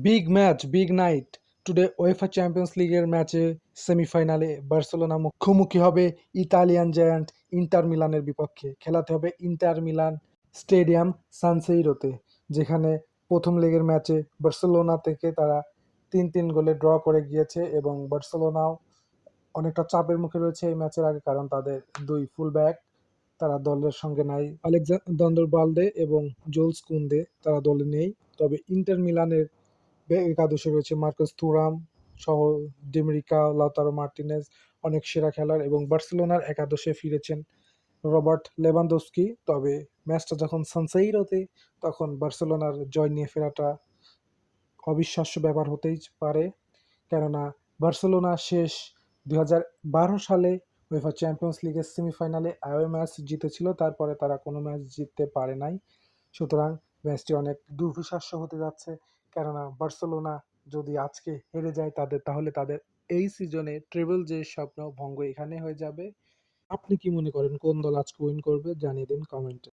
Big match, big night. Today UEFA champions লিগের ম্যাচে সেমিফাইনালে বার্সেলোনা মুখোমুখি হবে ইতালিয়ান জায়ান্ট ইন্টার মিলানের বিপক্ষে। খেলাতে হবে ইন্টার মিলান স্টেডিয়াম সান সিরোতে, যেখানে প্রথম লেগের ম্যাচে বার্সেলোনা থেকে তারা ৩-৩ গোলে ড্র করে গিয়েছে এবং বার্সেলোনাও অনেকটা চাপের মুখে রয়েছে এই ম্যাচের আগে, কারণ তাদের দুই ফুলব্যাক তারা দলের সঙ্গে নাই। আলেকজান্ডার বালদে এবং জুলস কুন্দে তারা দলে নেই। তবে ইন্টার মিলানের একাদশে রয়েছে মার্কাস থুরাম সহ ডিমেরিকা, লাউতারো মার্টিনেজ, অনেক সেরা খেলোয়াড়, এবং বার্সেলোনার একাদশে ফিরেছেন রবার্ট লেভানডস্কি। তবে ম্যাচটা যখন সানসেইরোতে, তখন বার্সেলোনার জয় নিয়ে ফেরাটা অবিশ্বাস্য ব্যাপার হতেই পারে, কেননা বার্সেলোনা শেষ 2012 সালে উয়েফা চ্যাম্পিয়ন্স লিগের সেমিফাইনালে অ্যাওয়ে ম্যাচ জিতেছিল, তারপরে তারা কোনো ম্যাচ জিততে পারে নাই। সুতরাং ম্যাচটি অনেক দুর্বিষাস্য হতে যাচ্ছে, কেননা বার্সেলোনা যদি আজকে হেরে যায় তাহলে তাদের এই সিজনে ট্রেবল যে স্বপ্ন ভঙ্গ এখানে হয়ে যাবে। আপনি কি মনে করেন কোন দল আজকে উইন করবে? জানিয়ে দিন কমেন্টে।